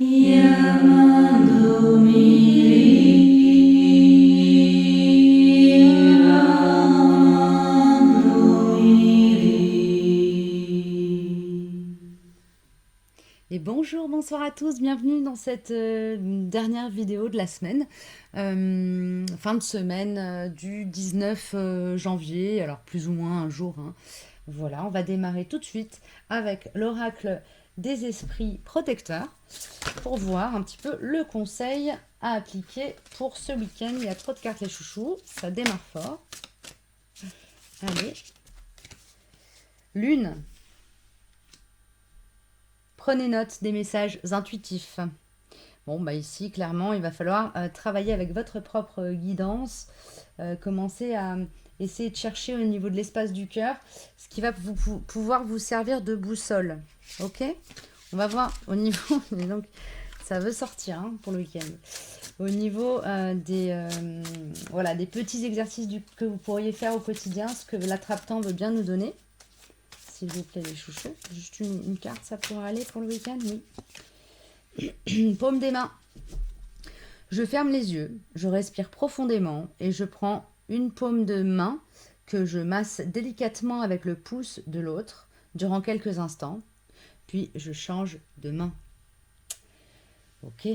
Yamando Et bonjour, bonsoir à tous, bienvenue dans cette dernière vidéo de la semaine, fin de semaine du 19 janvier, alors plus ou moins un jour, hein. Voilà, on va démarrer tout de suite avec l'oracle des esprits protecteurs pour voir un petit peu le conseil à appliquer pour ce week-end. Il y a trop de cartes les chouchous, ça démarre fort. Allez, lune. Prenez note des messages intuitifs. Bon, bah ici, clairement, il va falloir travailler avec votre propre guidance, commencer à essayer de chercher au niveau de l'espace du cœur ce qui va pouvoir vous servir de boussole. Ok? On va voir au niveau, donc ça veut sortir hein, pour le week-end. Au niveau voilà, des petits exercices que vous pourriez faire au quotidien, ce que l'attrape-temps veut bien nous donner. S'il vous plaît, les chouchous. Juste une carte, ça pourra aller pour le week-end, oui. Paume des mains. Je ferme les yeux, je respire profondément et je prends une paume de main que je masse délicatement avec le pouce de l'autre durant quelques instants. Puis je change de main. Ok.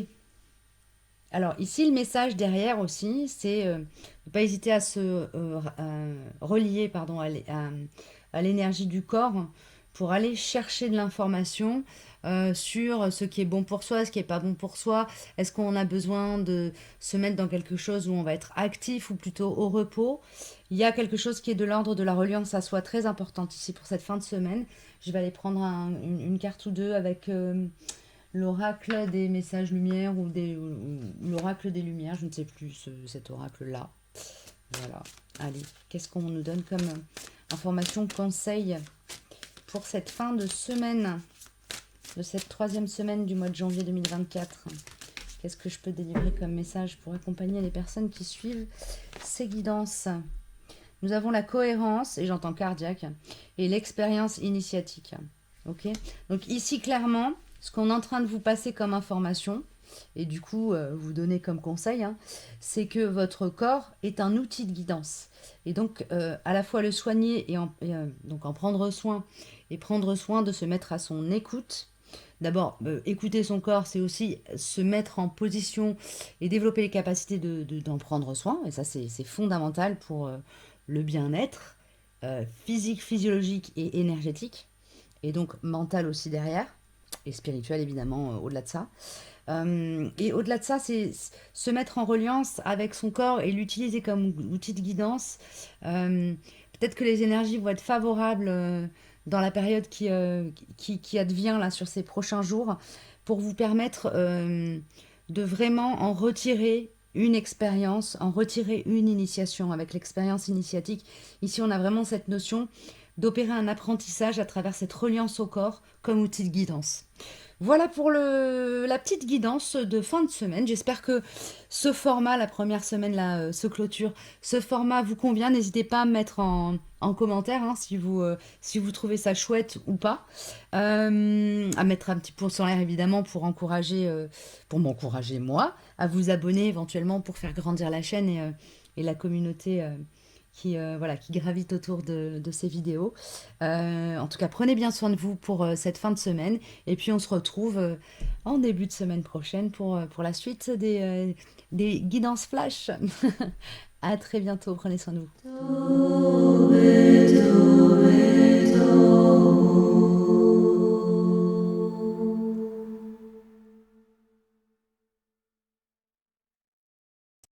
Alors ici, le message derrière aussi, c'est ne pas hésiter à se relier pardon, à l'énergie du corps pour aller chercher de l'information sur ce qui est bon pour soi, ce qui n'est pas bon pour soi. Est-ce qu'on a besoin de se mettre dans quelque chose où on va être actif ou plutôt au repos? Il y a quelque chose qui est de l'ordre de la reliance à soi très importante ici pour cette fin de semaine. Je vais aller prendre une carte ou deux avec l'oracle des messages lumière ou l'oracle des lumières, je ne sais plus cet oracle-là. Voilà. Allez, qu'est-ce qu'on nous donne comme information, conseil pour cette fin de semaine, de cette troisième semaine du mois de janvier 2024? Qu'est-ce que je peux délivrer comme message pour accompagner les personnes qui suivent ces guidances? Nous avons la cohérence, et j'entends cardiaque, et l'expérience initiatique. Ok. Donc ici, clairement, ce qu'on est en train de vous passer comme information, et du coup vous donner comme conseil, hein, c'est que votre corps est un outil de guidance. Et donc à la fois le soigner donc en prendre soin et prendre soin de se mettre à son écoute. D'abord, écouter son corps, c'est aussi se mettre en position et développer les capacités d'en prendre soin. Et ça, c'est fondamental pour le bien-être physique, physiologique et énergétique. Et donc mental aussi derrière. Et spirituel, évidemment, au-delà de ça. Et au-delà de ça, c'est se mettre en reliance avec son corps et l'utiliser comme outil de guidance. Peut-être que les énergies vont être favorables dans la période qui advient là sur ces prochains jours pour vous permettre de vraiment en retirer une expérience, en retirer une initiation avec l'expérience initiatique. Ici, on a vraiment cette notion d'opérer un apprentissage à travers cette reliance au corps comme outil de guidance. Voilà pour la petite guidance de fin de semaine. J'espère que ce format, la première semaine là, se clôture. Ce format vous convient. N'hésitez pas à me mettre en commentaire hein, si vous trouvez ça chouette ou pas. À mettre un petit pouce en l'air évidemment pour m'encourager moi, à vous abonner éventuellement pour faire grandir la chaîne et la communauté voilà, qui gravite autour de ces vidéos. En tout cas, prenez bien soin de vous pour cette fin de semaine. Et puis, on se retrouve en début de semaine prochaine pour la suite des guidances flash. À très bientôt. Prenez soin de vous.